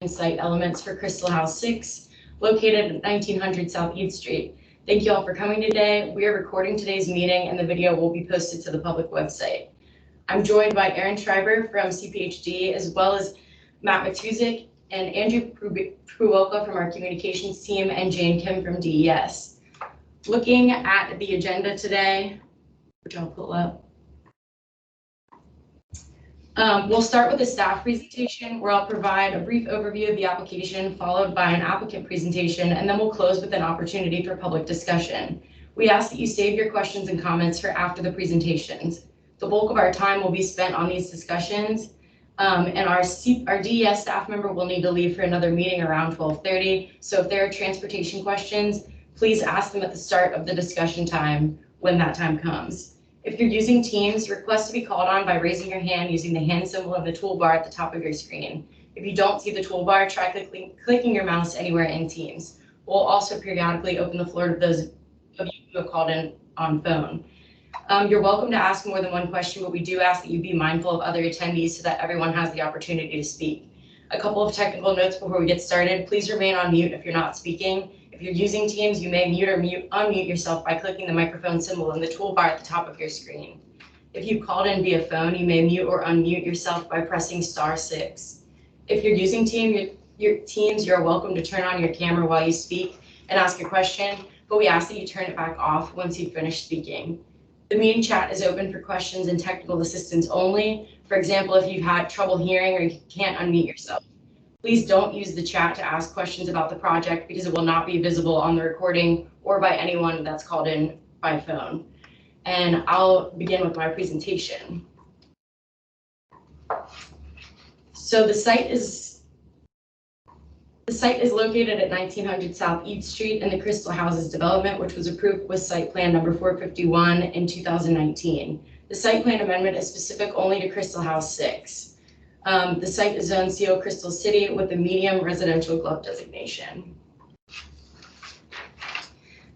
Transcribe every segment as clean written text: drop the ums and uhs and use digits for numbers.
site elements for Crystal House 6, located at 1900 South East Street. Thank you all for coming today. We are recording today's meeting and the video will be posted to the public website. I'm joined by Aaron Schreiber from CPHD, as well as Matt Matuzik and Andrew Pruwoka from our communications team and Jane Kim from DES. Looking at the agenda today, which I'll pull up. We'll start with a staff presentation where I'll provide a brief overview of the application, followed by an applicant presentation, and then we'll close with an opportunity for public discussion. We ask that you save your questions and comments for after the presentations. The bulk of our time will be spent on these discussions, and our DES staff member will need to leave for another meeting around 12:30. So if there are transportation questions, please ask them at the start of the discussion time when that time comes. If you're using Teams, request to be called on by raising your hand using the hand symbol of the toolbar at the top of your screen. If you don't see the toolbar, try clicking your mouse anywhere in Teams. We'll also periodically open the floor to those of you who have called in on phone. You're welcome to ask more than one question, but we do ask that you be mindful of other attendees so that everyone has the opportunity to speak. A couple of technical notes before we get started. Please remain on mute if you're not speaking. If you're using Teams, you may mute or unmute yourself by clicking the microphone symbol in the toolbar at the top of your screen. If you've called in via phone, you may mute or unmute yourself by pressing *6. If you're using Teams, you're welcome to turn on your camera while you speak and ask a question, but we ask that you turn it back off once you've finished speaking. The meeting chat is open for questions and technical assistance only. For example, if you've had trouble hearing or you can't unmute yourself. Please don't use the chat to ask questions about the project because it will not be visible on the recording or by anyone that's called in by phone. And I'll begin with my presentation. So the site is located at 1900 South East Street in the Crystal Houses development, which was approved with site plan number 451 in 2019. The site plan amendment is specific only to Crystal House 6. The site is zoned CO Crystal City with a medium residential glove designation.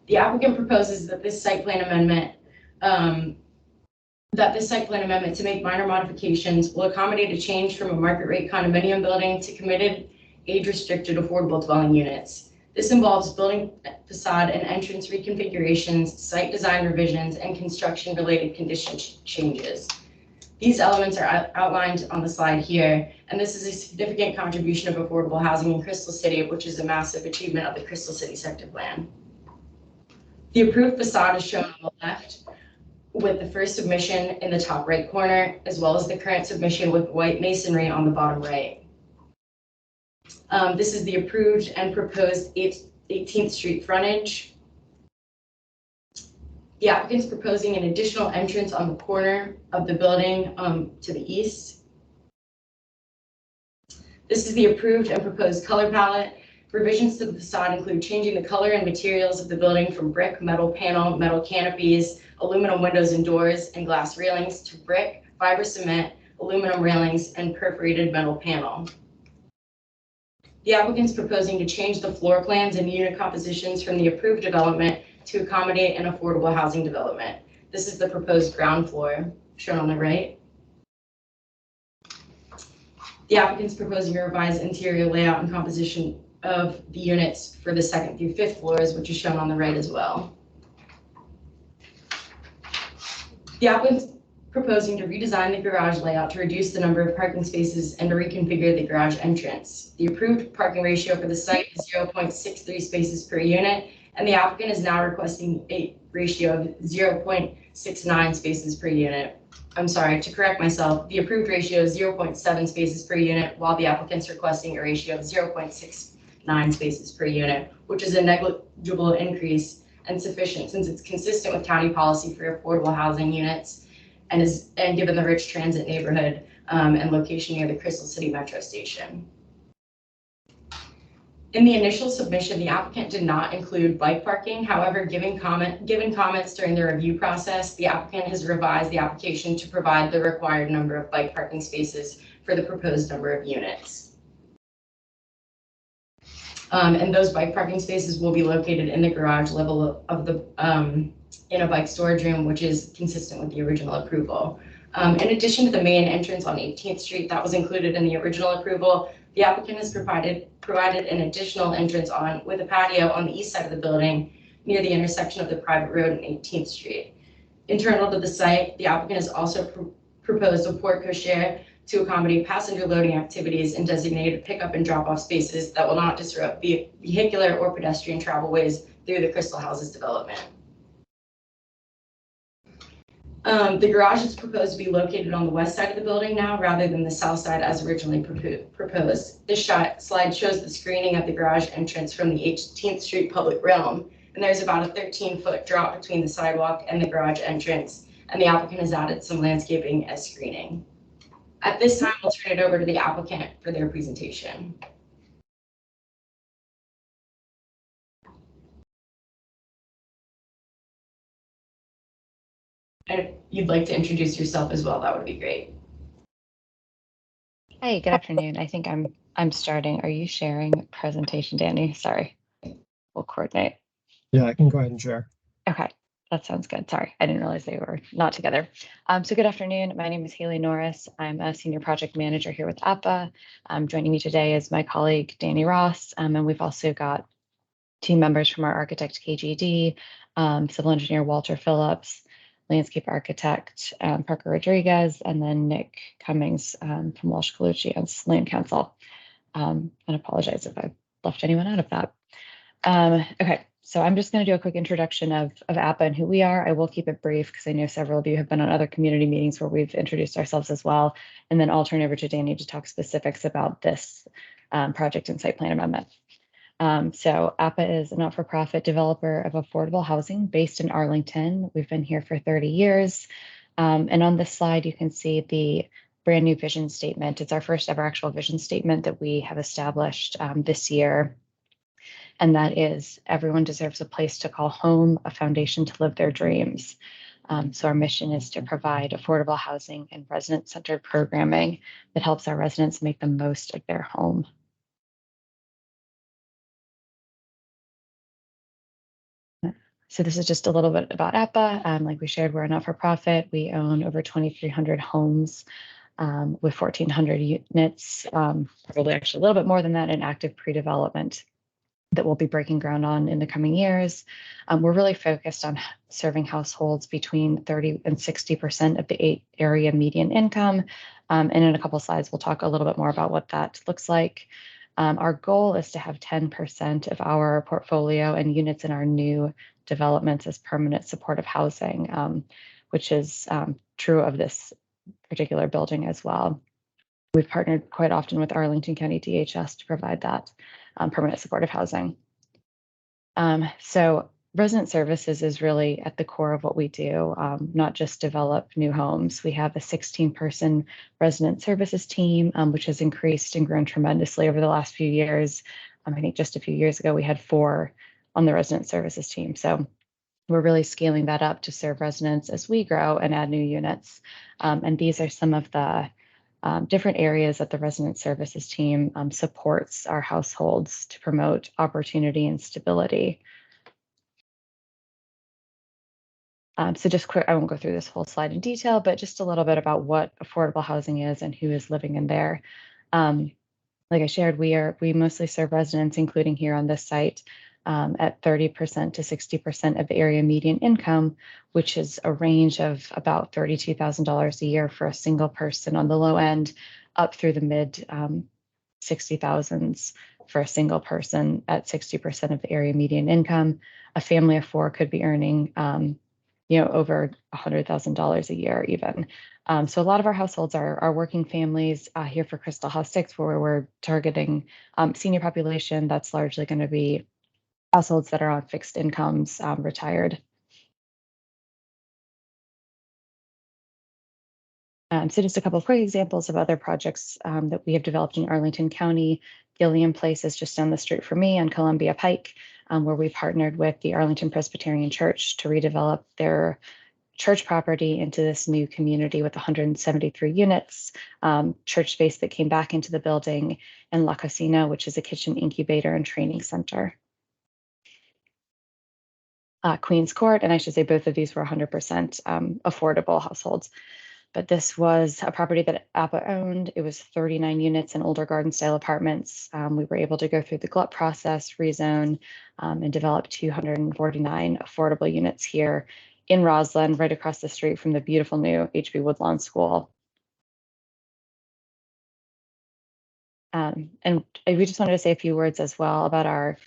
The applicant proposes that this site plan amendment to make minor modifications will accommodate a change from a market rate condominium building to committed age-restricted affordable dwelling units. This involves building facade and entrance reconfigurations, site design revisions, and construction-related condition changes. These elements are outlined on the slide here, and this is a significant contribution of affordable housing in Crystal City, which is a massive achievement of the Crystal City sector plan. The approved facade is shown on the left, with the first submission in the top right corner, as well as the current submission with white masonry on the bottom right. This is the approved and proposed 18th Street frontage. The applicant is proposing an additional entrance on the corner of the building to the east. This is the approved and proposed color palette. Revisions to the facade include changing the color and materials of the building from brick, metal panel, metal canopies, aluminum windows and doors, and glass railings to brick, fiber cement, aluminum railings, and perforated metal panel. The applicant is proposing to change the floor plans and unit compositions from the approved development to accommodate an affordable housing development. This is the proposed ground floor, shown on the right. The applicant is proposing a revised interior layout and composition of the units for the 2nd through 5th floors, which is shown on the right as well. The applicant is proposing to redesign the garage layout to reduce the number of parking spaces and to reconfigure the garage entrance. The approved parking ratio for the site is 0.63 spaces per unit, and the applicant is now requesting a ratio of 0.69 spaces per unit. I'm sorry, to correct myself, the approved ratio is 0.7 spaces per unit, while the applicant's requesting a ratio of 0.69 spaces per unit, which is a negligible increase and sufficient since it's consistent with county policy for affordable housing units and given the rich transit neighborhood and location near the Crystal City Metro Station. In the initial submission, the applicant did not include bike parking. However, given comments during the review process, the applicant has revised the application to provide the required number of bike parking spaces for the proposed number of units. And those bike parking spaces will be located in the garage level of the in a bike storage room, which is consistent with the original approval. In addition to the main entrance on 18th Street that was included in the original approval, the applicant has provided an additional entrance with a patio on the east side of the building near the intersection of the private road and 18th Street. Internal to the site, the applicant has also proposed a porte cochere to accommodate passenger loading activities in designated pickup and drop-off spaces that will not disrupt vehicular or pedestrian travelways through the Crystal Houses development. The garage is proposed to be located on the west side of the building now rather than the south side as originally proposed. This slide shows the screening of the garage entrance from the 18th Street public realm, and there's about a 13-foot drop between the sidewalk and the garage entrance, and the applicant has added some landscaping as screening. At this time, I'll turn it over to the applicant for their presentation. And if you'd like to introduce yourself as well, that would be great. Hi, good afternoon. I think I'm starting. Are you sharing presentation, Danny? Sorry, we'll coordinate. Yeah, I can go ahead and share. Okay, that sounds good. Sorry, I didn't realize they were not together. So good afternoon. My name is Haley Norris. I'm a senior project manager here with APPA. Joining me today is my colleague, Danny Ross, and we've also got team members from our architect, KGD, civil engineer, Walter Phillips, landscape architect, Parker Rodriguez, and then Nick Cummings from Walsh Colucci as land council. And apologize if I've left anyone out of that. Okay, so I'm just going to do a quick introduction of APPA and who we are. I will keep it brief because I know several of you have been on other community meetings where we've introduced ourselves as well. And then I'll turn over to Danny to talk specifics about this project and site plan amendment. So APPA is a not-for-profit developer of affordable housing based in Arlington. We've been here for 30 years. And on this slide, you can see the brand new vision statement. It's our first ever actual vision statement that we have established this year. And that is, everyone deserves a place to call home, a foundation to live their dreams. So our mission is to provide affordable housing and resident-centered programming that helps our residents make the most of their home. So this is just a little bit about APPA. Like we shared, we're a not-for-profit. We own over 2,300 homes with 1,400 units, probably actually a little bit more than that in active pre-development that we'll be breaking ground on in the coming years. We're really focused on serving households between 30 and 60% of the area median income. And in a couple of slides, we'll talk a little bit more about what that looks like. Our goal is to have 10% of our portfolio and units in our new developments as permanent supportive housing, which is true of this particular building as well. We've partnered quite often with Arlington County DHS to provide that permanent supportive housing. So resident services is really at the core of what we do, not just develop new homes. We have a 16-person resident services team, which has increased and grown tremendously over the last few years. I think just a few years ago, we had 4 on the resident services team. So we're really scaling that up to serve residents as we grow and add new units. And these are some of the different areas that the resident services team supports our households to promote opportunity and stability. So just quick, I won't go through this whole slide in detail, but just a little bit about what affordable housing is and who is living in there. Like I shared, we mostly serve residents, including here on this site, at 30% to 60% of the area median income, which is a range of about $32,000 a year for a single person on the low end, up through the mid 60,000s for a single person at 60% of the area median income. A family of 4 could be earning, over $100,000 a year even. So a lot of our households are working families here for Crystal House 6, where we're targeting senior population. That's largely going to be households that are on fixed incomes, retired. So just a couple of quick examples of other projects that we have developed in Arlington County. Gilliam Place is just down the street from me on Columbia Pike, where we partnered with the Arlington Presbyterian Church to redevelop their church property into this new community with 173 units, church space that came back into the building, and La Cocina, which is a kitchen incubator and training center. Queens Court, and I should say both of these were 100% affordable households. But this was a property that APPA owned. It was 39 units in older garden style apartments. We were able to go through the GLUT process, rezone, and develop 249 affordable units here in Roslyn, right across the street from the beautiful new HB Woodlawn School. And we just wanted to say a few words as well about our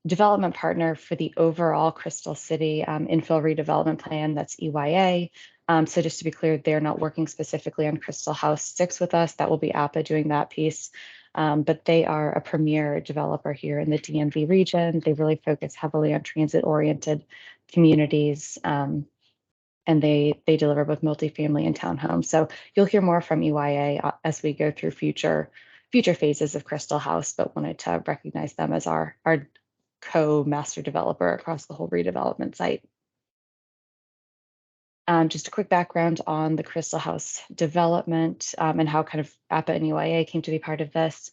development partner for the overall Crystal City infill redevelopment plan, that's EYA. So just to be clear, they're not working specifically on Crystal House 6 with us. That will be APPA doing that piece. But they are a premier developer here in the DMV region. They really focus heavily on transit-oriented communities. And they deliver both multifamily and townhomes. So you'll hear more from EYA as we go through future phases of Crystal House, but wanted to recognize them as our co-master developer across the whole redevelopment site. Just a quick background on the Crystal House development and how kind of APPA and EYA came to be part of this.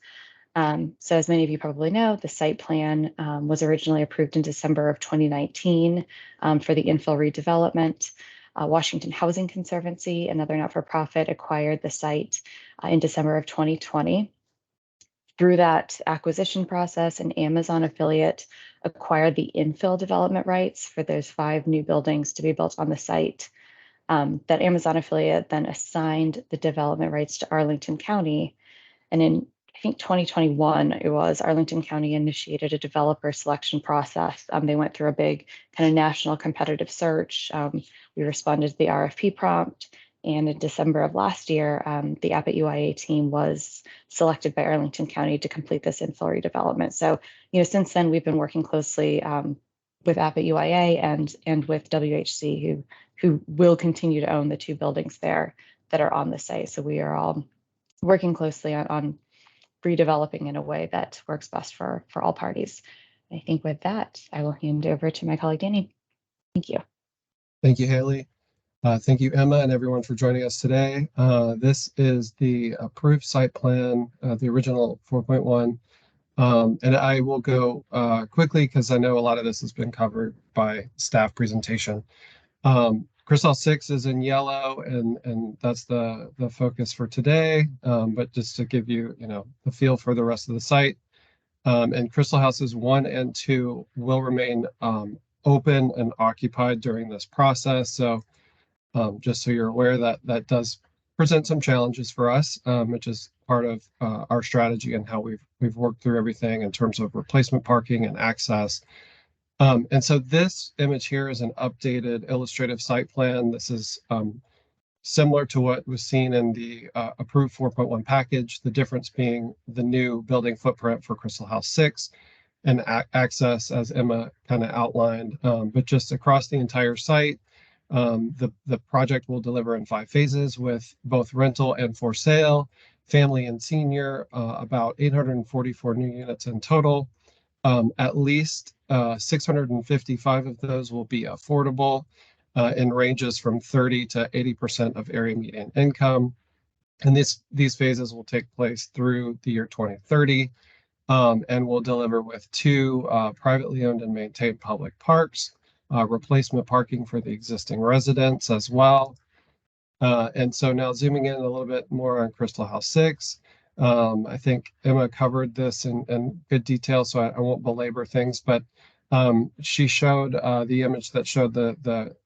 So as many of you probably know, the site plan was originally approved in December of 2019 for the infill redevelopment. Washington Housing Conservancy, another not-for-profit, acquired the site in December of 2020. Through that acquisition process, an Amazon affiliate acquired the infill development rights for those 5 new buildings to be built on the site. That Amazon affiliate then assigned the development rights to Arlington County. And in, I think 2021, it was Arlington County initiated a developer selection process. They went through a big kind of national competitive search. We responded to the RFP prompt. And in December of last year, the APPA EYA team was selected by Arlington County to complete this infill redevelopment. So, since then, we've been working closely with APPA EYA and with WHC, who will continue to own the 2 buildings there that are on the site. So we are all working closely on redeveloping in a way that works best for all parties. I think with that, I will hand over to my colleague, Danny. Thank you. Thank you, Haley. Thank you, Emma, and everyone for joining us today. This is the approved site plan, the original 4.1. And I will go quickly because I know a lot of this has been covered by staff presentation. Crystal 6 is in yellow, and that's the focus for today. But just to give you, a feel for the rest of the site. And Crystal Houses 1 and 2 will remain open and occupied during this process. So just so you're aware that does present some challenges for us, which is part of our strategy and how we've worked through everything in terms of replacement parking and access. And so this image here is an updated illustrative site plan. This is similar to what was seen in the approved 4.1 package, the difference being the new building footprint for Crystal House 6 and access, as Emma kind of outlined, but just across the entire site. The project will deliver in 5 phases with both rental and for sale, family and senior, about 844 new units in total. At least 655 of those will be affordable in ranges from 30 to 80% of area median income. And these phases will take place through the year 2030 and will deliver with 2 privately owned and maintained public parks. Replacement parking for the existing residents as well. And so now zooming in a little bit more on Crystal House 6. I think Emma covered this in good detail, so I won't belabor things, but she showed the image that showed the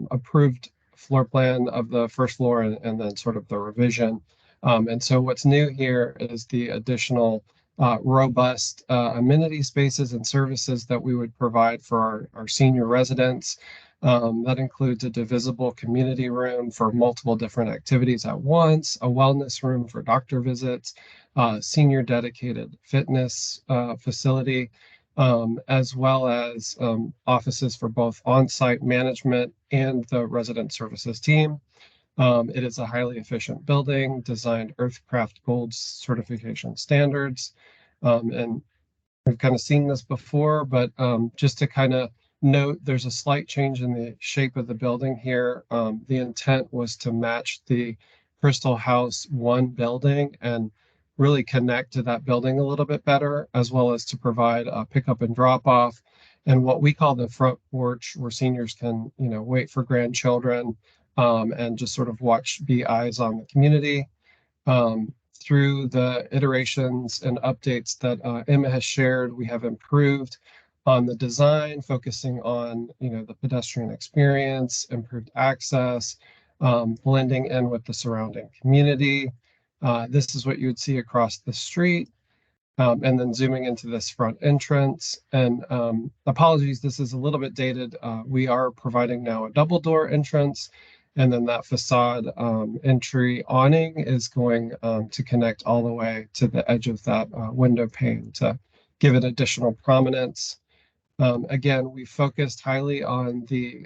approved floor plan of the first floor and then sort of the revision. And so what's new here is the additional robust amenity spaces and services that we would provide for our senior residents. That includes a divisible community room for multiple different activities at once, a wellness room for doctor visits, senior dedicated fitness facility, as well as offices for both on-site management and the resident services team. It is a highly efficient building designed Earthcraft Gold certification standards. And we've kind of seen this before, but just to kind of note, there's a slight change in the shape of the building here. The intent was to match the Crystal House 1 building and really connect to that building a little bit better, as well as to provide a pickup and drop off and what we call the front porch, where seniors can, wait for grandchildren and just sort of be eyes on the community. Through the iterations and updates that Emma has shared, we have improved on the design, focusing on the pedestrian experience, improved access, blending in with the surrounding community. This is what you would see across the street. And then zooming into this front entrance. And apologies, this is a little bit dated. We are providing now a double door entrance. And then that facade entry awning is going to connect all the way to the edge of that window pane to give it additional prominence. Again, we focused highly on the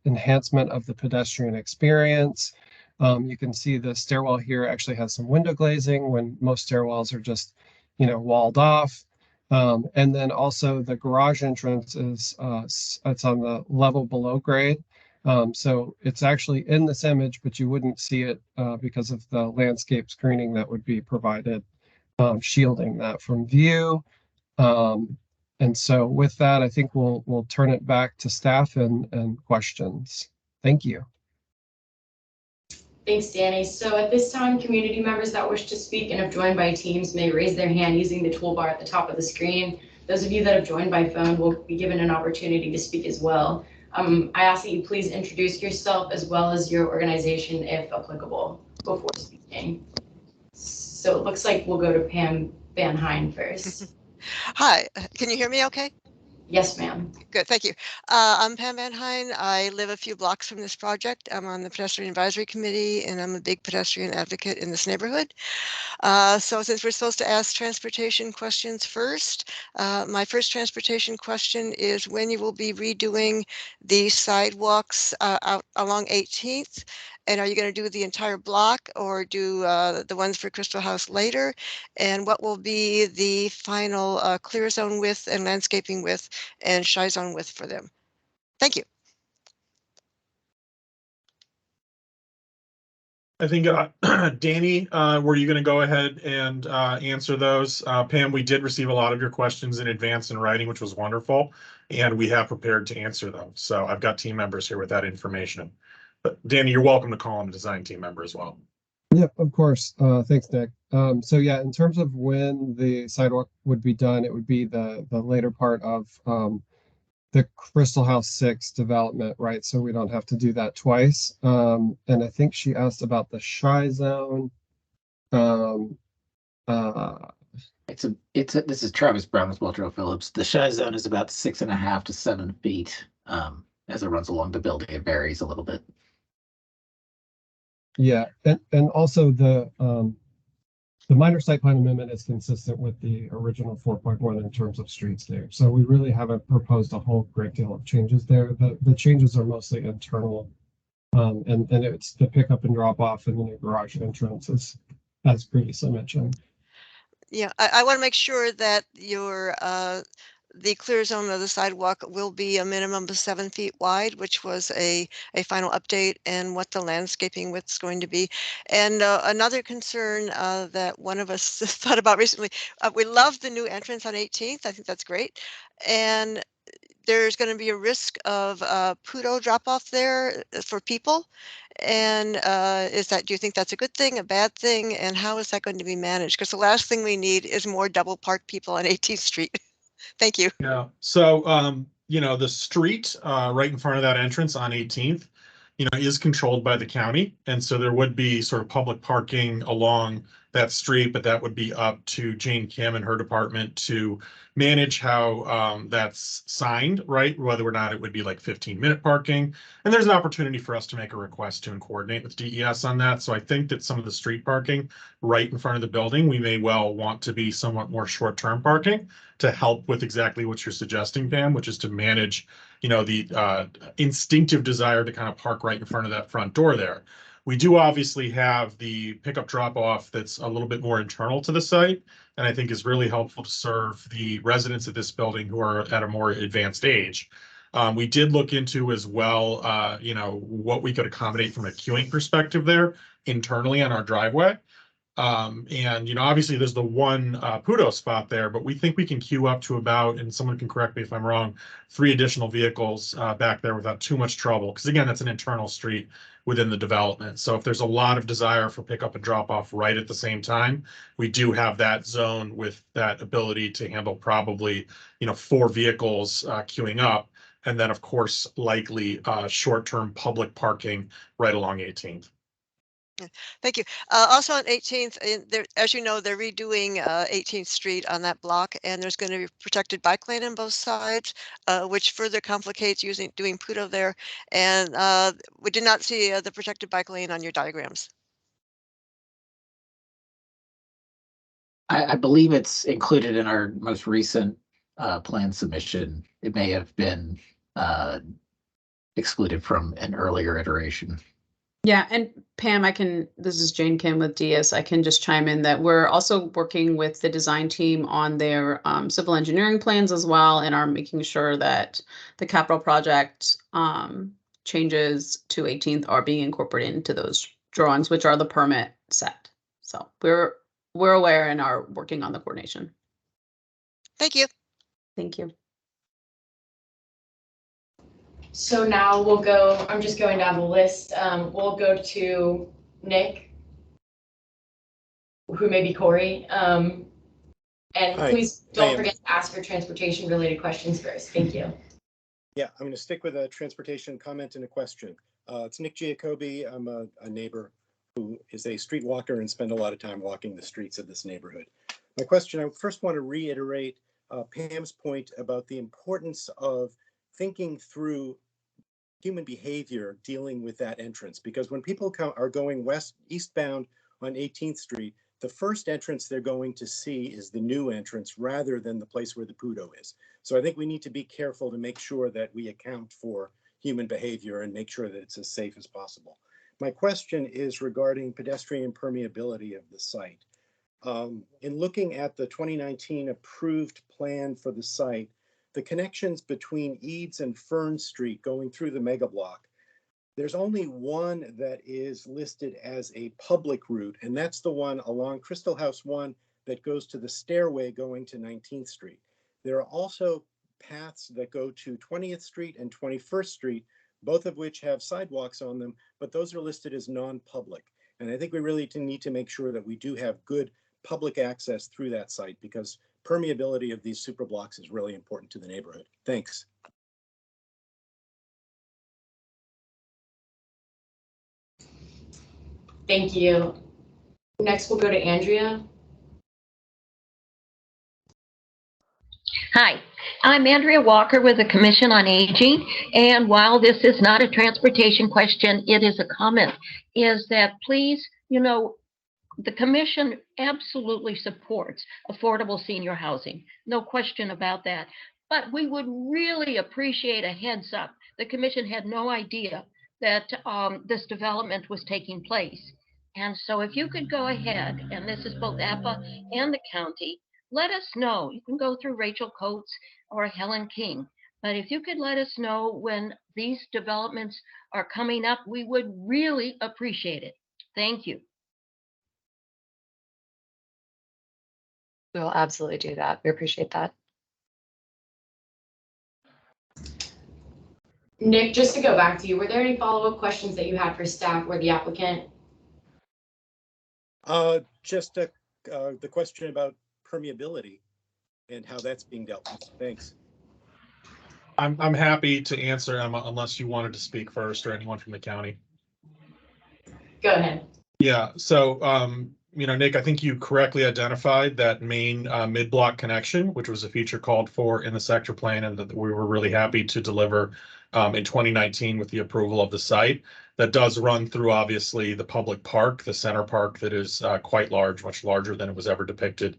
enhancement of the pedestrian experience. You can see the stairwell here actually has some window glazing when most stairwells are just walled off. And then also the garage entrance is it's on the level below grade. So it's actually in this image, but you wouldn't see it because of the landscape screening that would be provided, shielding that from view. And so with that, I think we'll turn it back to staff and questions. Thank you. Thanks, Danny. So at this time, community members that wish to speak and have joined by Teams may raise their hand using the toolbar at the top of the screen. Those of you that have joined by phone will be given an opportunity to speak as well. I ask that you please introduce yourself as well as your organization if applicable before speaking. So it looks like we'll go to Pam Van Hine first. Hi, can you hear me okay? Yes, ma'am. Good, thank you. I'm Pam Van Hine. I live a few blocks from this project. I'm on the Pedestrian Advisory Committee, and I'm a big pedestrian advocate in this neighborhood. So since we're supposed to ask transportation questions first, my first transportation question is when you will be redoing the sidewalks out along 18th, and are you going to do the entire block or do the ones for Crystal House later? And what will be the final clear zone width and landscaping width and shy zone width for them? Thank you. I think, Danny, were you going to go ahead and answer those? Pam, we did receive a lot of your questions in advance in writing, which was wonderful, and we have prepared to answer them. So I've got team members here with that information. But Danny, you're welcome to call on a design team member as well. Yep, of course. Thanks, Nick. So yeah, in terms of when the sidewalk would be done, it would be the later part of the Crystal House 6 development, right? So we don't have to do that twice. And I think she asked about the shy zone. This is Travis Brown with Walter Phillips. The shy zone is about 6.5 to 7 feet. As it runs along the building, it varies a little bit. Yeah, and also the minor site plan amendment is consistent with the original 4.1 in terms of streets there. So we really haven't proposed a whole great deal of changes there. The changes are mostly internal, and it's the pickup and drop off and then the garage entrance as previously mentioned. Yeah, I want to make sure that your the clear zone of the sidewalk will be a minimum of 7 feet wide, which was a final update, and what the landscaping width is going to be. And another concern that one of us thought about recently, we love the new entrance on 18th. I think that's great. And there's going to be a risk of Pudo drop off there for people. And do you think that's a good thing, a bad thing? And how is that going to be managed? Because the last thing we need is more double parked people on 18th Street. Thank you. Yeah. So, the street right in front of that entrance on 18th, is controlled by the county. And so there would be sort of public parking along that street, but that would be up to Jane Kim and her department to manage how that's signed, right? Whether or not it would be like 15-minute parking. And there's an opportunity for us to make a request to and coordinate with DES on that. So I think that some of the street parking right in front of the building, we may well want to be somewhat more short-term parking to help with exactly what you're suggesting, Pam, which is to manage, the instinctive desire to kind of park right in front of that front door there. We do obviously have the pickup drop off that's a little bit more internal to the site, and I think is really helpful to serve the residents of this building who are at a more advanced age. We did look into as well, what we could accommodate from a queuing perspective there internally on our driveway. And obviously there's the one Pudo spot there, but we think we can queue up to about, and someone can correct me if I'm wrong, 3 additional vehicles back there without too much trouble. Because again, that's an internal street within the development. So if there's a lot of desire for pickup and drop off right at the same time, we do have that zone with that ability to handle probably, 4 vehicles queuing up. And then, of course, likely short-term public parking right along 18th. Thank you. Also on 18th, as you know, they're redoing 18th Street on that block, and there's going to be protected bike lane on both sides, which further complicates doing PUDO there. And we did not see the protected bike lane on your diagrams. I believe it's included in our most recent plan submission. It may have been excluded from an earlier iteration. Yeah, and Pam, this is Jane Kim with DS. I can just chime in that we're also working with the design team on their civil engineering plans as well, and are making sure that the capital project changes to 18th are being incorporated into those drawings, which are the permit set. So we're aware and are working on the coordination. Thank you. Thank you. So now I'm just going down the list. We'll go to Nick, who may be Corey. And Hi. please don't forget to ask your transportation related questions first. Thank you. Yeah, I'm going to stick with a transportation comment and a question. It's Nick Giacobbe. I'm a neighbor who is a street walker and spend a lot of time walking the streets of this neighborhood. My question, I first want to reiterate Pam's point about the importance of thinking through human behavior dealing with that entrance, because when people are going eastbound on 18th Street, the first entrance they're going to see is the new entrance rather than the place where the PUDO is. So I think we need to be careful to make sure that we account for human behavior and make sure that it's as safe as possible. My question is regarding pedestrian permeability of the site. In looking at the 2019 approved plan for the site, the connections between Eads and Fern Street going through the mega block, there's only one that is listed as a public route, and that's the one along Crystal House 1 that goes to the stairway going to 19th Street. There are also paths that go to 20th Street and 21st Street, both of which have sidewalks on them, but those are listed as non-public. And I think we really need to make sure that we do have good public access through that site, because permeability of these super blocks is really important to the neighborhood. Thanks. Thank you. Next, we'll go to Andrea. Hi, I'm Andrea Walker with the Commission on Aging, and while this is not a transportation question, it is a comment, is that please, the Commission absolutely supports affordable senior housing, no question about that, but we would really appreciate a heads up. The Commission had no idea that this development was taking place. And so if you could go ahead, and this is both APPA and the county, let us know. You can go through Rachel Coates or Helen King, but if you could let us know when these developments are coming up, we would really appreciate it. Thank you. We'll absolutely do that. We appreciate that. Nick, just to go back to you, were there any follow-up questions that you had for staff or the applicant? Just the question about permeability and how that's being dealt with. Thanks. I'm happy to answer, Emma, unless you wanted to speak first or anyone from the county. Go ahead. Yeah, so, Nick, I think you correctly identified that main mid-block connection, which was a feature called for in the sector plan, and that we were really happy to deliver in 2019 with the approval of the site. That does run through, obviously, the public park, the center park that is quite large, much larger than it was ever depicted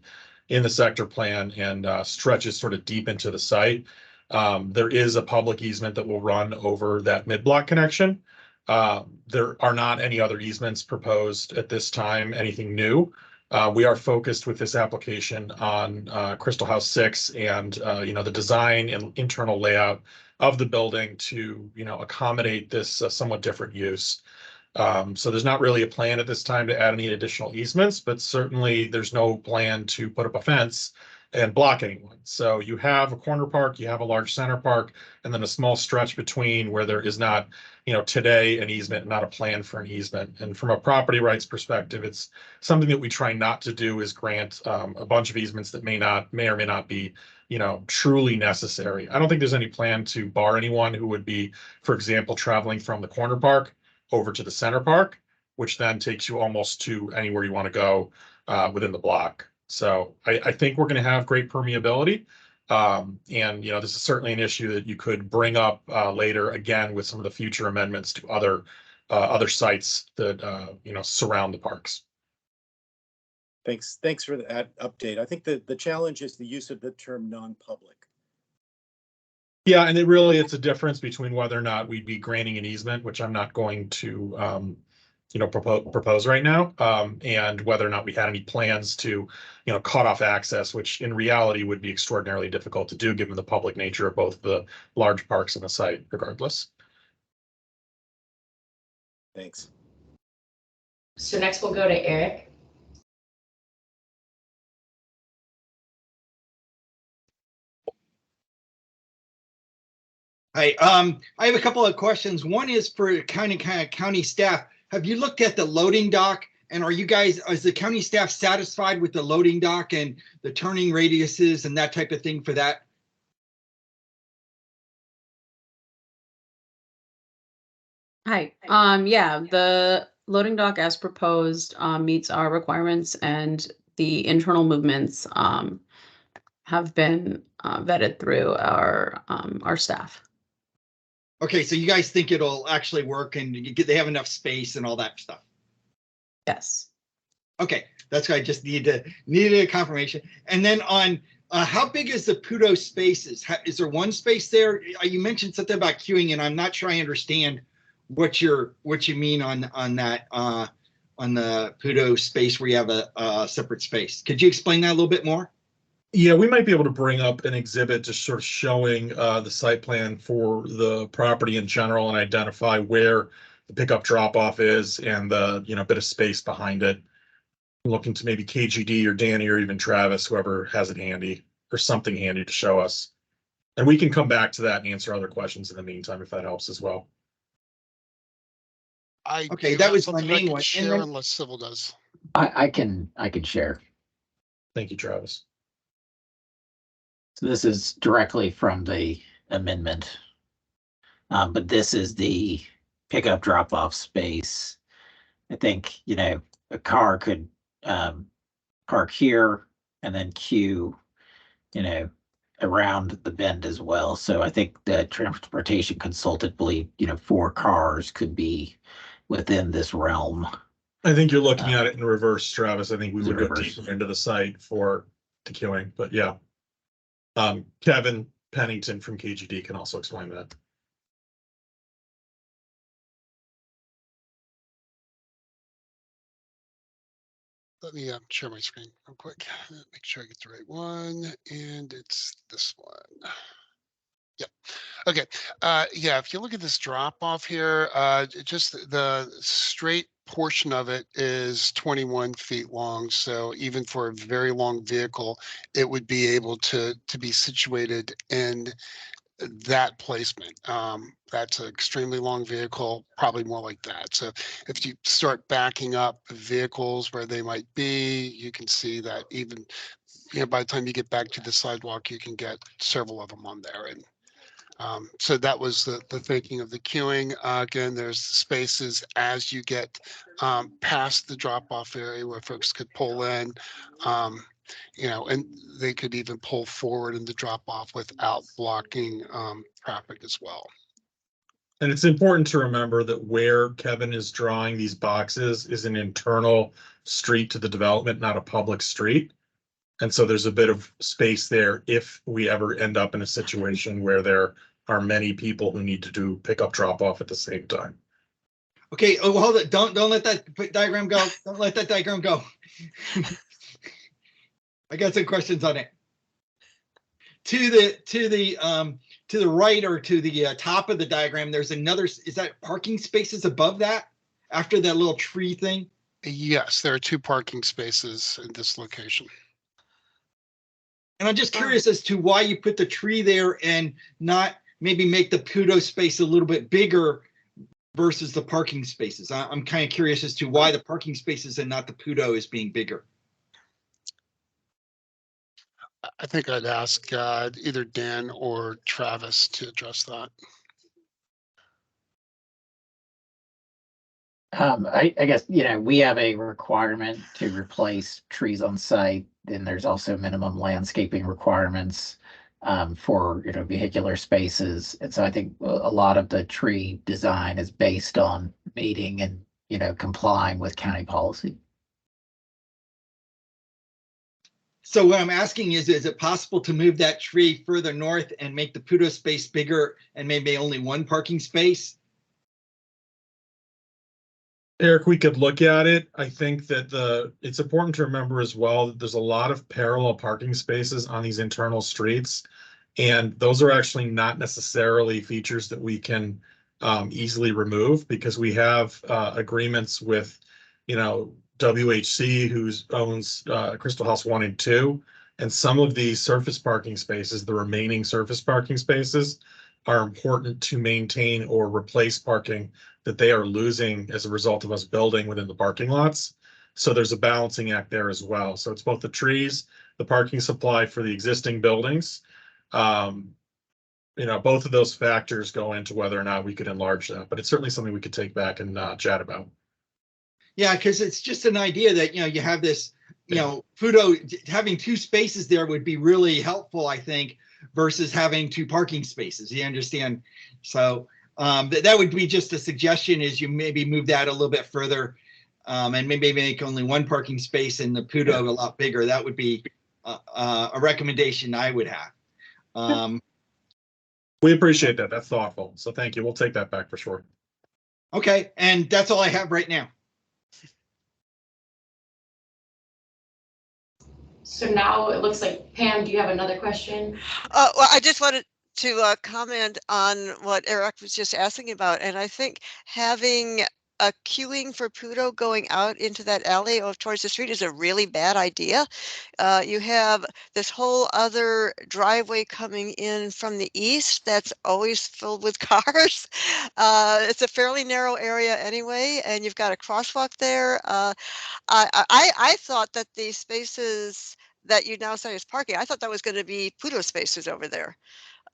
in the sector plan, and stretches sort of deep into the site. There is a public easement that will run over that mid-block connection. There are not any other easements proposed at this time, anything new. We are focused with this application on Crystal House 6 and the design and internal layout of the building to accommodate this somewhat different use. So there's not really a plan at this time to add any additional easements, but certainly there's no plan to put up a fence and block anyone. So you have a corner park, you have a large center park, and then a small stretch between where there is not, today an easement, not a plan for an easement. And from a property rights perspective, it's something that we try not to do is grant a bunch of easements that may or may not be, truly necessary. I don't think there's any plan to bar anyone who would be, for example, traveling from the corner park over to the center park, which then takes you almost to anywhere you want to go within the block. So I think we're going to have great permeability. And, this is certainly an issue that you could bring up later again with some of the future amendments to other sites that, surround the parks. Thanks for that update. I think the challenge is the use of the term non-public. Yeah, and it's a difference between whether or not we'd be granting an easement, which I'm not going to, propose right now, and whether or not we had any plans to, cut off access, which in reality would be extraordinarily difficult to do given the public nature of both the large parks and the site regardless. Thanks. So next we'll go to Eric. Hi, I have a couple of questions. One is for county staff. Have you looked at the loading dock? And is the county staff satisfied with the loading dock and the turning radiuses and that type of thing for that? Hi, yeah, the loading dock as proposed meets our requirements, and the internal movements have been vetted through our staff. Okay, so you guys think it'll actually work and they have enough space and all that stuff? Yes. Okay, that's why I just needed a confirmation. And then on how big is the PUDO spaces? Is there one space there? You mentioned something about queuing, and I'm not sure I understand what you mean on that on the PUDO space where you have a separate space. Could you explain that a little bit more? Yeah, we might be able to bring up an exhibit just sort of showing the site plan for the property in general and identify where the pickup drop off is and the bit of space behind it. Looking to maybe KGD or Danny or even Travis, whoever has it handy or something handy to show us. And we can come back to that and answer other questions in the meantime if that helps as well. Okay, that was my main one. Share unless Civil does. I can share. Thank you, Travis. So this is directly from the amendment. But this is the pickup drop-off space. I think, a car could park here and then queue, around the bend as well. So I think the transportation consultant believed, 4 cars could be within this realm. I think you're looking at it in reverse, Travis. I think we would go reverse. deeper into the site for the queuing, but yeah. Kevin Pennington from KGD can also explain that. Let me share my screen real quick. Make sure I get the right one, and it's this one. Yep. Okay. Yeah, if you look at this drop off here, just the straight portion of it is 21 feet long. So even for a very long vehicle, it would be able to be situated in that placement. That's an extremely long vehicle, probably more like that. So if you start backing up vehicles where they might be, you can see that even, by the time you get back to the sidewalk, you can get several of them on there. And so that was the thinking of the queuing. Again, there's spaces as you get past the drop-off area where folks could pull in, and they could even pull forward in the drop-off without blocking traffic as well. And it's important to remember that where Kevin is drawing these boxes is an internal street to the development, not a public street. And so there's a bit of space there if we ever end up in a situation where there are many people who need to do pickup drop off at the same time. Okay, oh, hold it. Don't let that diagram go. Don't let that diagram go. I got some questions on it. To the right or to the top of the diagram, there's another, is that parking spaces above that after that little tree thing? Yes, there are 2 parking spaces in this location. And I'm just curious as to why you put the tree there and not maybe make the Pudo space a little bit bigger versus the parking spaces. I'm kind of curious as to why the parking spaces and not the Pudo is being bigger. I think I'd ask either Dan or Travis to address that. I guess, we have a requirement to replace trees on site. Then there's also minimum landscaping requirements for, vehicular spaces. And so I think a lot of the tree design is based on meeting and, complying with county policy. So what I'm asking is it possible to move that tree further north and make the Pudo space bigger and maybe only one parking space? Eric, we could look at it. I think that it's important to remember as well that there's a lot of parallel parking spaces on these internal streets. And those are actually not necessarily features that we can easily remove, because we have agreements with, WHC, who owns Crystal House 1 and 2. And some of these surface parking spaces, the remaining surface parking spaces, are important to maintain or replace parking that they are losing as a result of us building within the parking lots. So there's a balancing act there as well. So it's both the trees, the parking supply for the existing buildings. Both of those factors go into whether or not we could enlarge that, but it's certainly something we could take back and chat about. Yeah, because it's just an idea that, you have this, Pudo, having two spaces there would be really helpful, I think, versus having two parking spaces. You understand? So that would be just a suggestion, is you maybe move that a little bit further and maybe make only one parking space and the Pudo a lot bigger. That would be a recommendation I would have. We appreciate that. That's thoughtful. So thank you. We'll take that back for sure. Okay. And that's all I have right now. So now it looks like, Pam, do you have another question? Well, I just wanted to comment on what Eric was just asking about. And I think having a queuing for Pudo going out into that alley or towards the street is a really bad idea. You have this whole other driveway coming in from the east that's always filled with cars. It's a fairly narrow area anyway, and you've got a crosswalk there. I thought that the spaces that you now say is parking, I thought that was going to be Pudo spaces over there.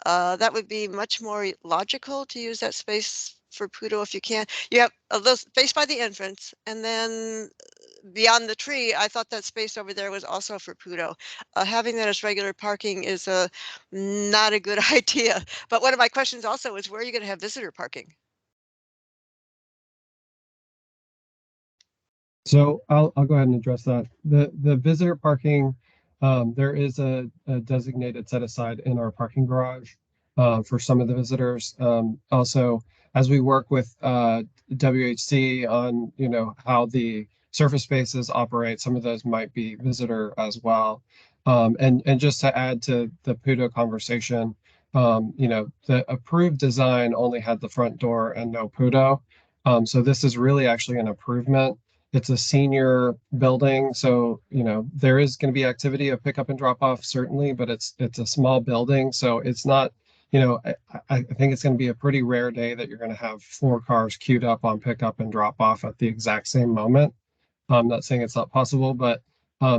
That would be much more logical to use that space for Pudo if you can. You have a little space by the entrance, and then beyond the tree, I thought that space over there was also for Pudo. Having that as regular parking is not a good idea. But one of my questions also is, where are you going to have visitor parking? So I'll go ahead and address that. The visitor parking, there is a designated set aside in our parking garage for some of the visitors. Also, as we work with WHC on how the surface spaces operate, some of those might be visitor as well. And just to add to the Pudo conversation, the approved design only had the front door and no Pudo. So this is really actually an improvement. It's a senior building, so there is going to be activity of pickup and drop off, certainly, but it's a small building, so it's not. I think it's going to be a pretty rare day that you're going to have 4 cars queued up on pickup and drop off at the exact same moment. I'm not saying it's not possible, but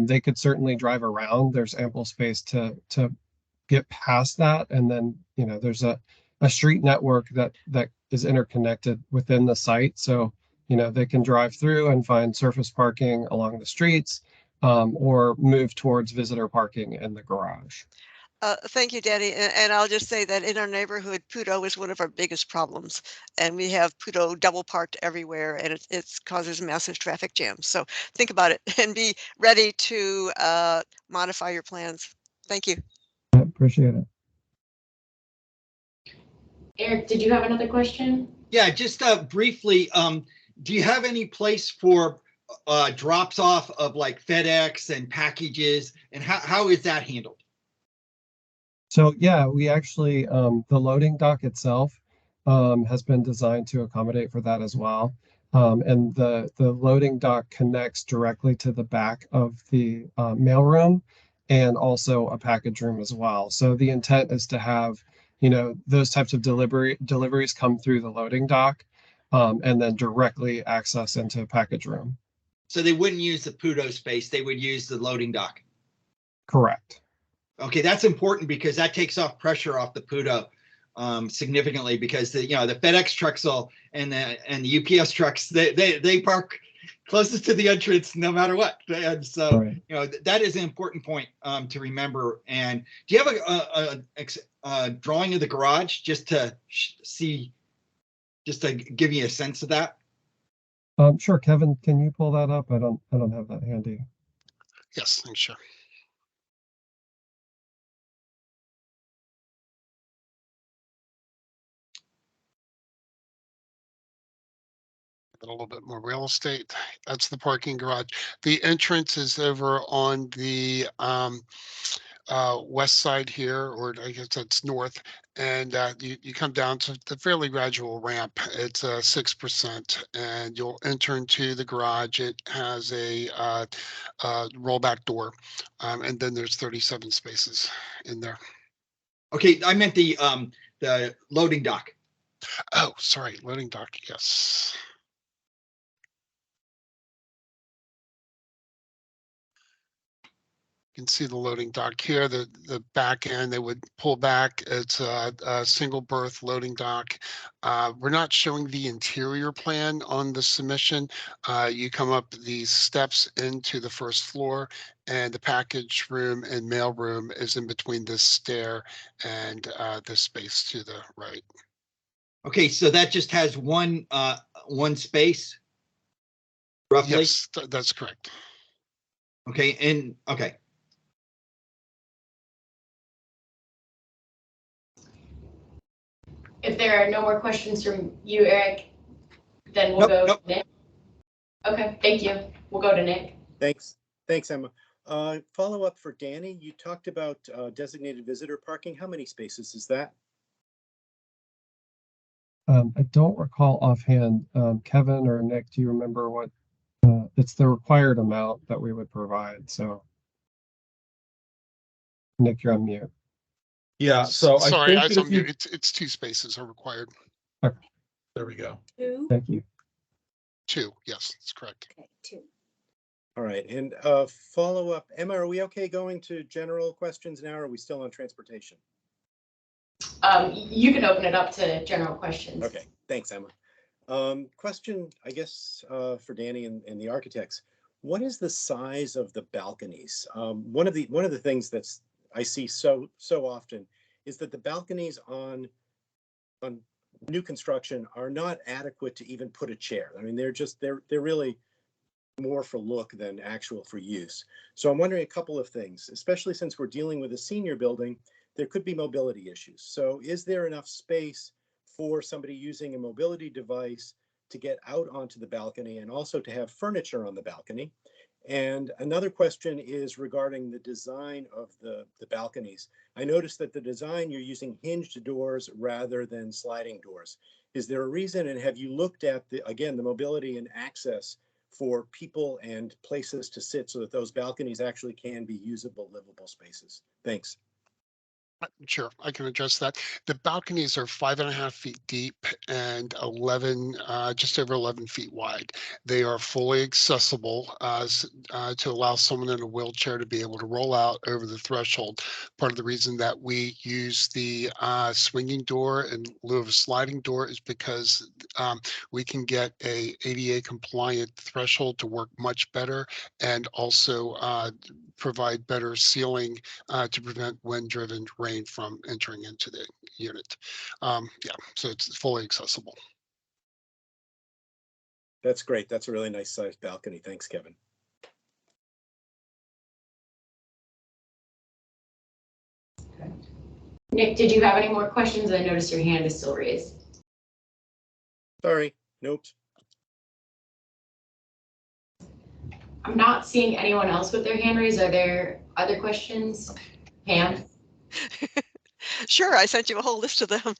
they could certainly drive around. There's ample space to get past that, and then there's a street network that is interconnected within the site, so. They can drive through and find surface parking along the streets or move towards visitor parking in the garage. Thank you, Danny. And I'll just say that in our neighborhood, Pudo is one of our biggest problems. And we have Pudo double parked everywhere, and it causes massive traffic jams. So think about it and be ready to modify your plans. Thank you. Yeah, appreciate it. Eric, did you have another question? Yeah, just briefly, do you have any place for drops off of like FedEx and packages, and how is that handled? So yeah, we actually, the loading dock itself has been designed to accommodate for that as well. And the loading dock connects directly to the back of the mailroom. and also a package room as well. So the intent is to have, those types of deliveries come through the loading dock, and then directly access into a package room. So they wouldn't use the PUDO space, they would use the loading dock. Correct. Okay, that's important because that takes off pressure off the PUDO significantly, because the FedEx trucks and the UPS trucks, they park closest to the entrance no matter what. And so, right. That is an important point to remember. And do you have a drawing of the garage just to see, just to give you a sense of that? Sure, Kevin, can you pull that up? I don't have that handy. Yes, sure. A little bit more real estate. That's the parking garage. The entrance is over on the west side here, or I guess that's north, and you come down to the fairly gradual ramp. It's 6%, and you'll enter into the garage. It has a rollback door, and then there's 37 spaces in there. Okay, I meant the loading dock. Oh, sorry, loading dock. Yes. You can see the loading dock here, the back end, they would pull back. It's a single berth loading dock. We're not showing the interior plan on the submission. You come up these steps into the first floor, and the package room and mail room is in between this stair and this space to the right. Okay, so that just has one space, roughly? Yes, that's correct. Okay, and okay. If there are no more questions from you, Eric, then we'll go to Nick. Okay, thank you. We'll go to Nick. Thanks, Emma. Follow up for Danny. You talked about designated visitor parking. How many spaces is that? I don't recall offhand. Kevin or Nick, do you remember what? It's the required amount that we would provide. So, Nick, you're on mute. Yeah, so sorry, I think it's 2 spaces are required. Okay. There we go. 2? Thank you. 2, yes, that's correct. Okay, 2. All right, and follow up. Emma, are we okay going to general questions now, or are we still on transportation? You can open it up to general questions. Okay, thanks, Emma. Question, I guess, for Danny and the architects. What is the size of the balconies? One of the things that's I see so often is that the balconies on new construction are not adequate to even put a chair. I mean, they're really more for look than actual for use. So I'm wondering a couple of things, especially since we're dealing with a senior building, there could be mobility issues. So is there enough space for somebody using a mobility device to get out onto the balcony and also to have furniture on the balcony? And another question is regarding the design of the balconies. I noticed that the design, you're using hinged doors rather than sliding doors. Is there a reason, and have you looked at the mobility and access for people and places to sit so that those balconies actually can be usable, livable spaces? Thanks. Sure, I can address that. The balconies are 5.5 feet deep and 11, just over 11 feet wide. They are fully accessible to allow someone in a wheelchair to be able to roll out over the threshold. Part of the reason that we use the swinging door in lieu of a sliding door is because we can get a ADA compliant threshold to work much better, and also provide better sealing to prevent wind-driven rain from entering into the unit. Yeah, so it's fully accessible. That's great. That's a really nice sized balcony. Thanks, Kevin. Nick, did you have any more questions? I noticed your hand is still raised. Sorry, nope. I'm not seeing anyone else with their hand raised. Are there other questions? Pam? Sure, I sent you a whole list of them.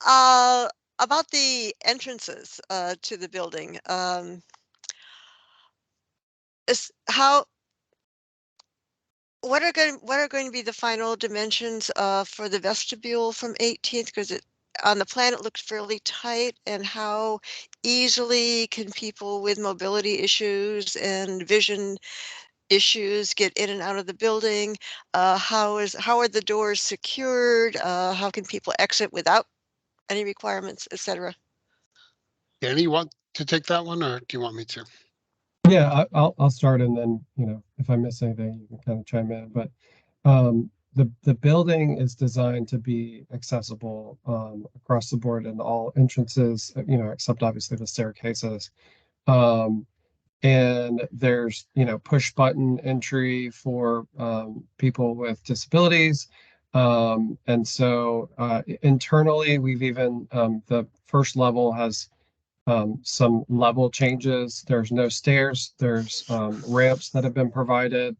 About the entrances to the building, what are going to be the final dimensions for the vestibule from 18th? Because on the plan it looked fairly tight, and how easily can people with mobility issues and vision issues get in and out of the building? How are the doors secured? How can people exit without any requirements, etc.? Danny, you want to take that one, or do you want me to? Yeah, I'll start, and then, if I miss anything, you can kind of chime in. But the building is designed to be accessible across the board in all entrances, except obviously the staircases. And there's, push button entry for people with disabilities. And so internally, we've even, the first level has some level changes. There's no stairs. There's ramps that have been provided.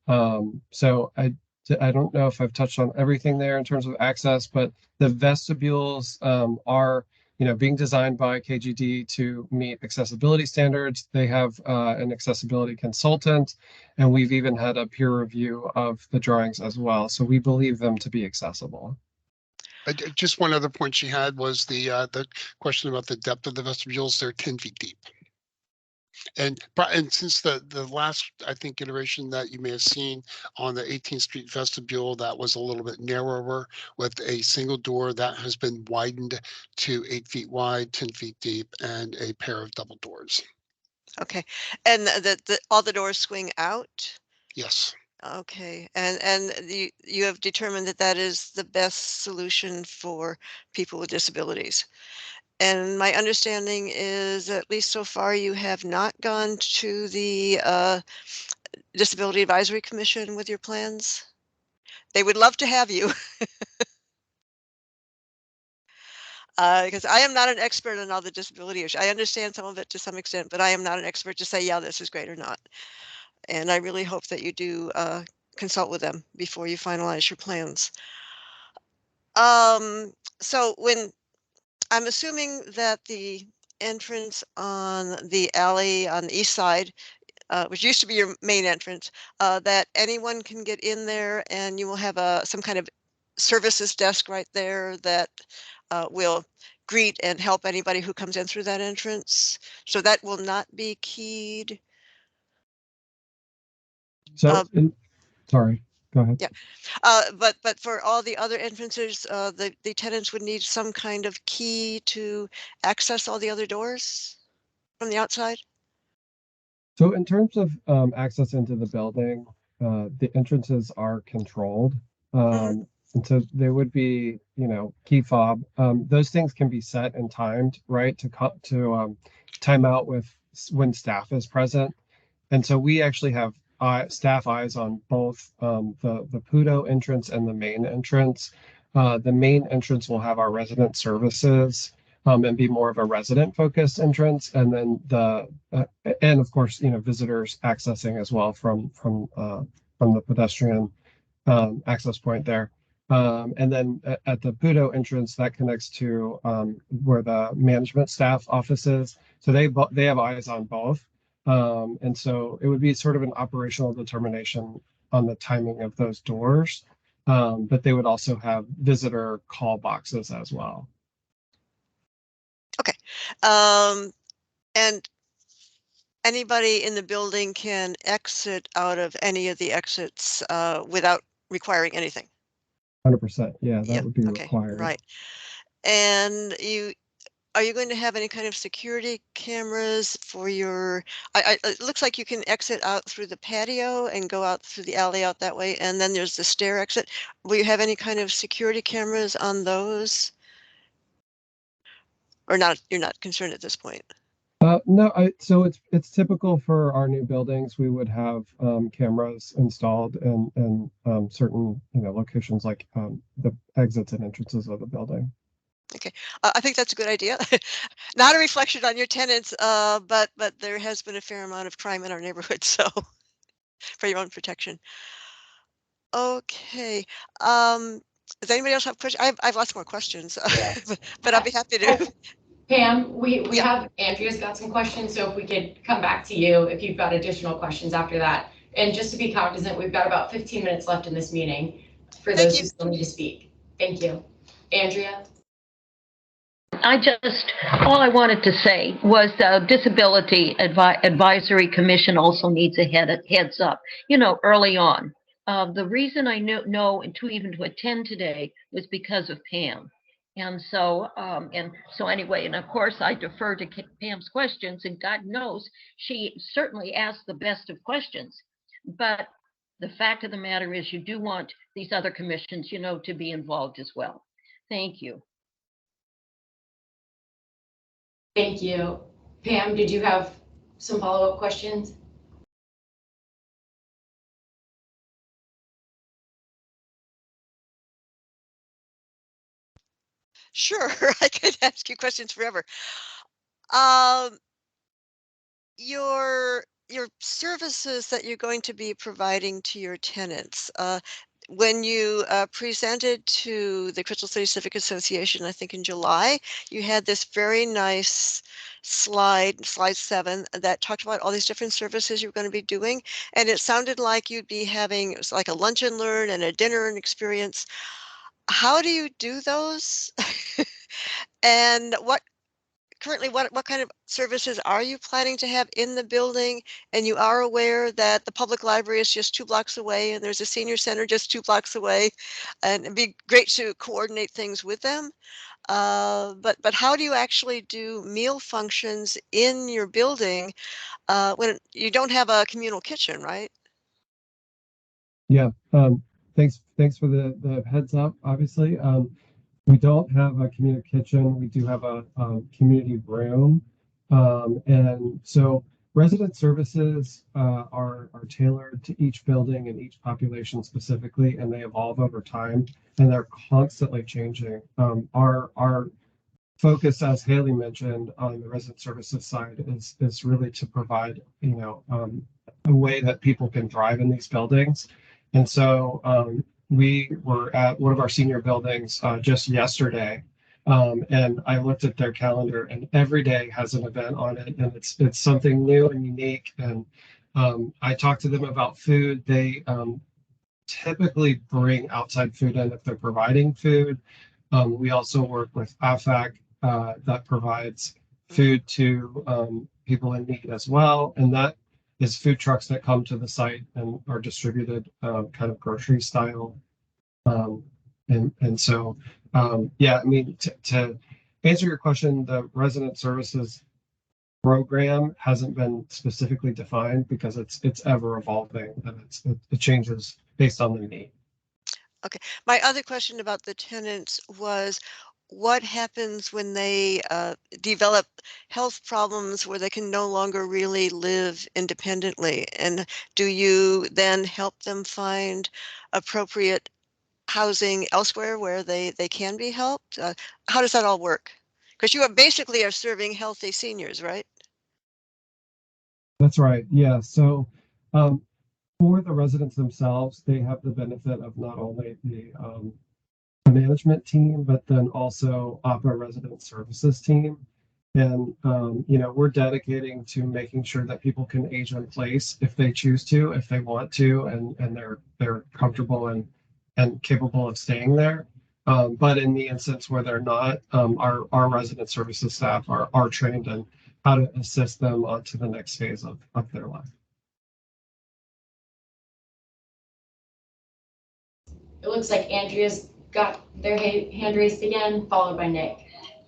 So I don't know if I've touched on everything there in terms of access, but the vestibules are, being designed by KGD to meet accessibility standards. They have an accessibility consultant, and we've even had a peer review of the drawings as well. So we believe them to be accessible. Just one other point she had was the question about the depth of the vestibules. They're 10 feet deep. And since the last, I think, iteration that you may have seen on the 18th Street vestibule, that was a little bit narrower with a single door, that has been widened to 8 feet wide, 10 feet deep, and a pair of double doors. Okay, and all the doors swing out? Yes. Okay, and you have determined that that is the best solution for people with disabilities. And my understanding is, at least so far, you have not gone to the Disability Advisory Commission with your plans. They would love to have you. Because I am not an expert on all the disability issues. I understand some of it to some extent, but I am not an expert to say, yeah, this is great or not. And I really hope that you do consult with them before you finalize your plans. So I'm assuming that the entrance on the alley on the east side, which used to be your main entrance, that anyone can get in there, and you will have some kind of services desk right there that will greet and help anybody who comes in through that entrance. So that will not be keyed. So, sorry, go ahead. Yeah. But for all the other entrances, the tenants would need some kind of key to access all the other doors from the outside? So in terms of access into the building, the entrances are controlled. And so there would be, key fob. Those things can be set and timed, right, to time out when staff is present. And so we actually have staff eyes on both the Pudo entrance and the main entrance. The main entrance will have our resident services and be more of a resident focused entrance. And then and of course, visitors accessing as well from the pedestrian access point there. And then at the Pudo entrance, that connects to where the management staff office is. So they have eyes on both. And so it would be sort of an operational determination on the timing of those doors. But they would also have visitor call boxes as well. Okay. And anybody in the building can exit out of any of the exits without requiring anything? 100%. Yeah, that Yep. would be Okay. required. Right. And are you going to have any kind of security cameras for your, it looks like you can exit out through the patio and go out through the alley out that way, and then there's the stair exit. Will you have any kind of security cameras on those? Or not, you're not concerned at this point? No, so it's typical for our new buildings. We would have cameras installed in certain locations like the exits and entrances of the building. Okay, I think that's a good idea. Not a reflection on your tenants, but there has been a fair amount of crime in our neighborhood, so for your own protection. Okay. Does anybody else have questions? I've lots more questions, but I'll be happy to. Pam, we Yeah. have, Andrea's got some questions, so if we could come back to you if you've got additional questions after that. And just to be cognizant, we've got about 15 minutes left in this meeting for Thank those you. who still need to speak. Thank you. Andrea? All I wanted to say was the Disability Advisory Commission also needs a heads up, early on. The reason I know to attend today was because of Pam. And so anyway, and of course I defer to Pam's questions, and God knows she certainly asked the best of questions. But the fact of the matter is you do want these other commissions, to be involved as well. Thank you. Thank you. Pam, did you have some follow-up questions? Sure, I could ask you questions forever. Um, your services that you're going to be providing to your tenants. When you presented to the Crystal City Civic Association, I think in July, you had this very nice slide 7, that talked about all these different services you're going to be doing. And it sounded like you'd be having, it was like a lunch and learn and a dinner and experience. How do you do those? And currently, what kind of services are you planning to have in the building? And you are aware that the public library is just 2 blocks away and there's a senior center just 2 blocks away, and it'd be great to coordinate things with them. But how do you actually do meal functions in your building when you don't have a communal kitchen, right? Yeah, thanks for the heads up, obviously. We don't have a community kitchen. We do have a community room. And so resident services are tailored to each building and each population specifically, and they evolve over time, and they're constantly changing. Our focus, as Haley mentioned, on the resident services side is really to provide, a way that people can thrive in these buildings. And so we were at one of our senior buildings just yesterday, and I looked at their calendar, and every day has an event on it, and it's something new and unique. And I talked to them about food. They typically bring outside food in if they're providing food. We also work with APPA that provides food to people in need as well, and that is food trucks that come to the site and are distributed kind of grocery style. And so, yeah, I mean, to answer your question, the resident services program hasn't been specifically defined because it's ever evolving and it changes based on the need. Okay. My other question about the tenants was, what happens when they develop health problems where they can no longer really live independently? And do you then help them find appropriate housing elsewhere where they can be helped? How does that all work? Because you are basically serving healthy seniors, right? That's right. Yeah. So for the residents themselves, they have the benefit of not only the management team, but then also APPA resident services team. And, we're dedicating to making sure that people can age in place if they choose to, if they want to, and they're comfortable and capable of staying there. But in the instance where they're not, our resident services staff are trained in how to assist them onto the next phase of their life. It looks like Andrea's got their hand raised again, followed by Nick.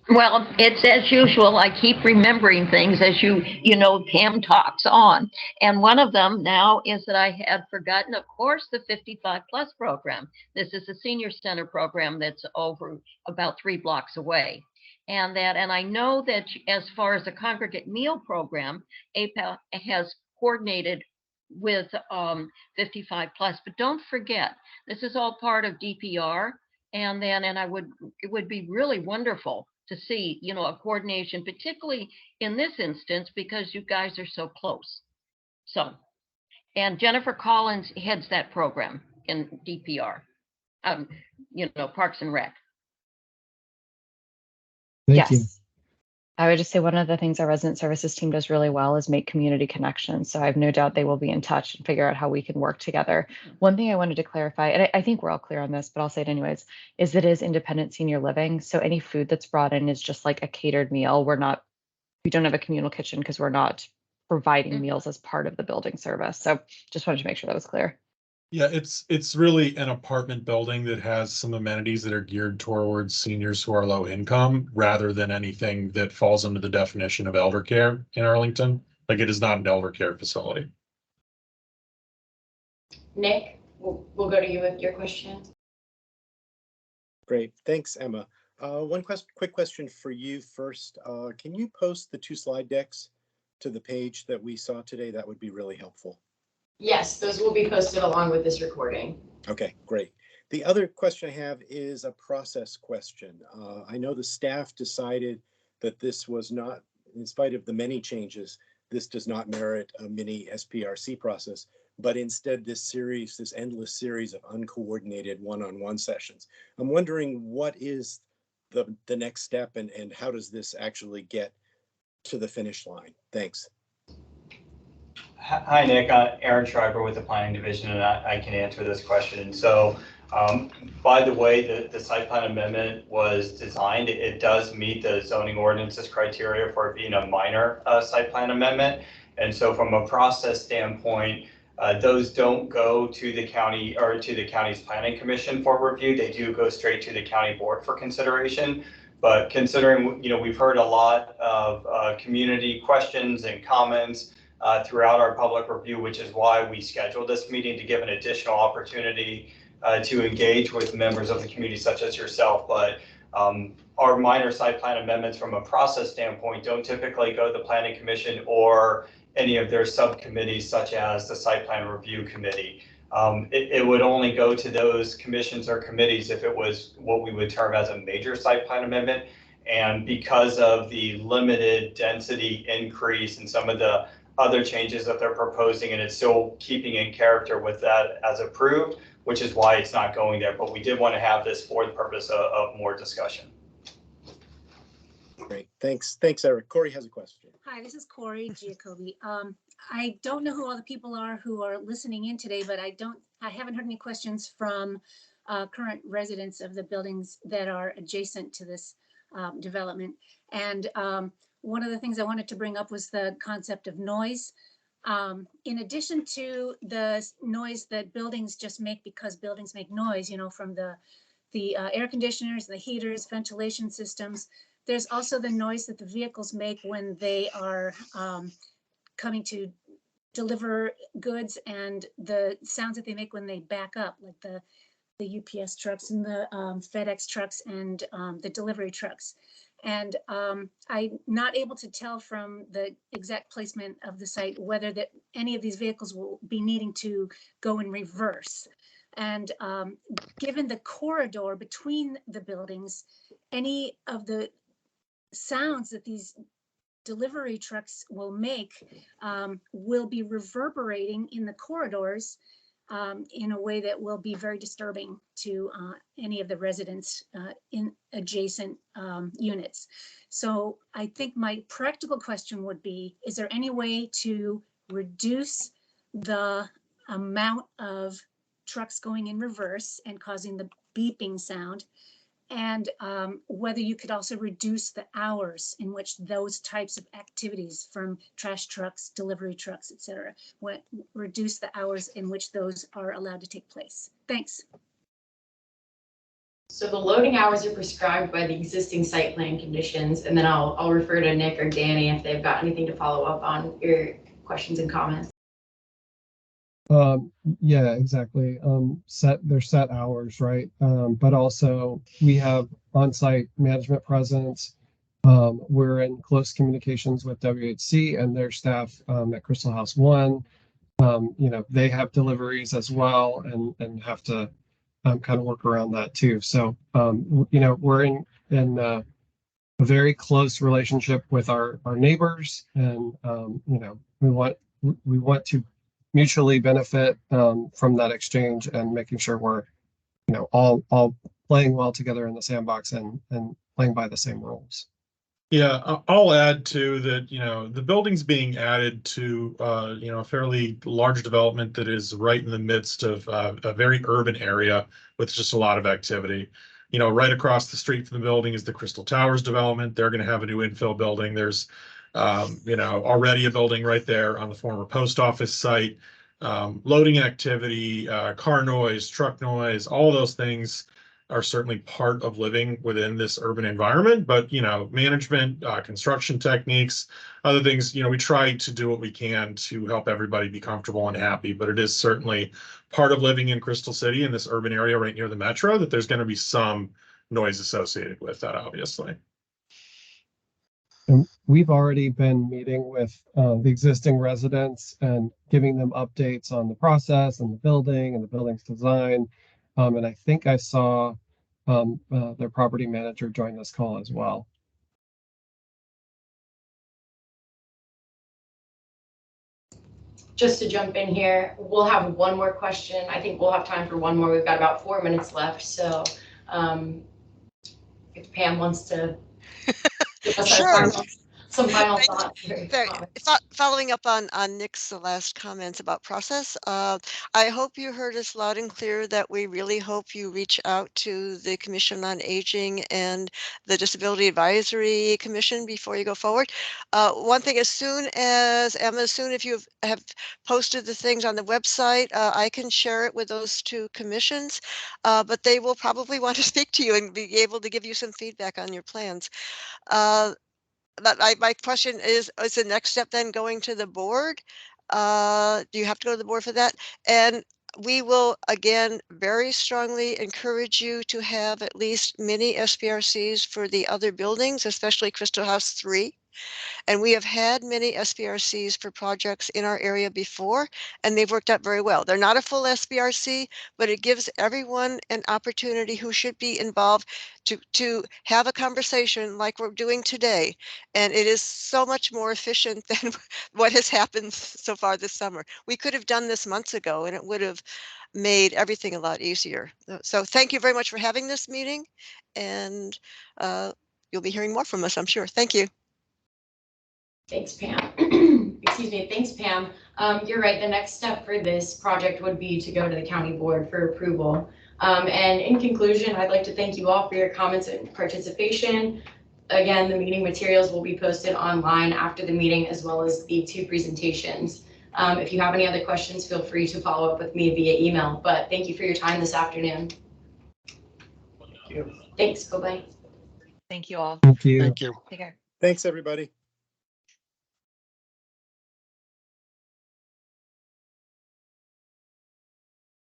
Well, it's as usual. I keep remembering things as Pam talks on. And one of them now is that I had forgotten, of course, the 55 plus program. This is a senior center program that's over about 3 blocks away. And I know that as far as the congregate meal program, APPA has coordinated with 55 plus, but don't forget, this is all part of DPR. And it would be really wonderful to see, a coordination, particularly in this instance, because you guys are so close. So, and Jennifer Collins heads that program in DPR, Parks and Rec. Thank you. I would just say one of the things our resident services team does really well is make community connections. So I have no doubt they will be in touch and figure out how we can work together. One thing I wanted to clarify, and I think we're all clear on this, but I'll say it anyways, is it is independent senior living. So any food that's brought in is just like a catered meal. We don't have a communal kitchen because we're not providing meals as part of the building service. So just wanted to make sure that was clear. Yeah, it's really an apartment building that has some amenities that are geared towards seniors who are low income rather than anything that falls under the definition of elder care in Arlington. Like, it is not an elder care facility. Nick, we'll go to you with your question. Great, thanks, Emma. One quick question for you first. Can you post the 2 slide decks to the page that we saw today? That would be really helpful. Yes, those will be posted along with this recording. Okay, great. The other question I have is a process question. I know the staff decided that this was not, in spite of the many changes, this does not merit a mini SPRC process, but instead this endless series of uncoordinated one-on-one sessions. I'm wondering what is the next step and how does this actually get to the finish line? Thanks. Hi, Nick. Aaron Schreiber with the Planning Division, and I can answer this question. So, by the way, the site plan amendment was designed. It does meet the zoning ordinances criteria for it being a minor site plan amendment. And so from a process standpoint, those don't go to the county or to the county's planning commission for review. They do go straight to the county board for consideration. But considering, we've heard a lot of community questions and comments throughout our public review, which is why we scheduled this meeting to give an additional opportunity to engage with members of the community such as yourself. But our minor site plan amendments from a process standpoint don't typically go to the planning commission or any of their subcommittees such as the site plan review committee. It would only go to those commissions or committees if it was what we would term as a major site plan amendment. And because of the limited density increase and some of the other changes that they're proposing, and it's still keeping in character with that as approved, which is why it's not going there. But we did want to have this for the purpose of more discussion. Great, thanks, Eric. Corey has a question. Hi, this is Corey Giacobbe. I don't know who all the people are who are listening in today, but I haven't heard any questions from current residents of the buildings that are adjacent to this development. And one of the things I wanted to bring up was the concept of noise. In addition to the noise that buildings just make because buildings make noise, from the air conditioners, the heaters, ventilation systems, there's also the noise that the vehicles make when they are coming to deliver goods and the sounds that they make when they back up, like the UPS trucks and the FedEx trucks and the delivery trucks. And I'm not able to tell from the exact placement of the site whether that any of these vehicles will be needing to go in reverse. And given the corridor between the buildings, any of the sounds that these delivery trucks will make will be reverberating in the corridors in a way that will be very disturbing to any of the residents in adjacent units. So I think my practical question would be, is there any way to reduce the amount of trucks going in reverse and causing the beeping sound? And whether you could also reduce the hours in which those types of activities, from trash trucks, delivery trucks, et cetera, reduce the hours in which those are allowed to take place. Thanks. So the loading hours are prescribed by the existing site plan conditions, and then I'll refer to Nick or Danny if they've got anything to follow up on your questions and comments. Yeah, exactly. There's set hours, right? But also we have on-site management presence. We're in close communications with WHC and their staff at Crystal House 1. They have deliveries as well and have to kind of work around that too. So, we're in a very close relationship with our neighbors, and we want to mutually benefit from that exchange and making sure we're all playing well together in the sandbox and playing by the same rules. Yeah, I'll add to that, the building's being added to, a fairly large development that is right in the midst of a very urban area with just a lot of activity. Right across the street from the building is the Crystal Towers development. They're going to have a new infill building. There's, already a building right there on the former post office site. Loading activity, car noise, truck noise, all those things are certainly part of living within this urban environment, but management, construction techniques, other things, we try to do what we can to help everybody be comfortable and happy, but it is certainly part of living in Crystal City in this urban area right near the metro that there's going to be some noise associated with that, obviously. And we've already been meeting with the existing residents and giving them updates on the process and the building and the building's design. And I think I saw their property manager join this call as well. Just to jump in here, we'll have one more question. I think we'll have time for one more. We've got about 4 minutes left. So if Pam wants to give us Sure. some final thoughts. Following up on Nick's last comments about process, I hope you heard us loud and clear that we really hope you reach out to the Commission on Aging and the Disability Advisory Commission before you go forward. One thing, as soon as Emma, if you have posted the things on the website, I can share it with those two commissions, but they will probably want to speak to you and be able to give you some feedback on your plans. My question is the next step then going to the board? Do you have to go to the board for that? And we will, again, very strongly encourage you to have at least mini SPRCs for the other buildings, especially Crystal House 3. And we have had many SBRCs for projects in our area before, and they've worked out very well. They're not a full SBRC, but it gives everyone an opportunity who should be involved to have a conversation like we're doing today. And it is so much more efficient than what has happened so far this summer. We could have done this months ago, and it would have made everything a lot easier. So thank you very much for having this meeting, and you'll be hearing more from us, I'm sure. Thank you. Thanks, Pam. Excuse me. Thanks, Pam. You're right. The next step for this project would be to go to the county board for approval. And in conclusion, I'd like to thank you all for your comments and participation. Again, the meeting materials will be posted online after the meeting, as well as the 2 presentations. If you have any other questions, feel free to follow up with me via email. But thank you for your time this afternoon. Thank you. Thanks. Bye-bye. Thank you all. Thank you. Thank you. Take care. Thanks, everybody.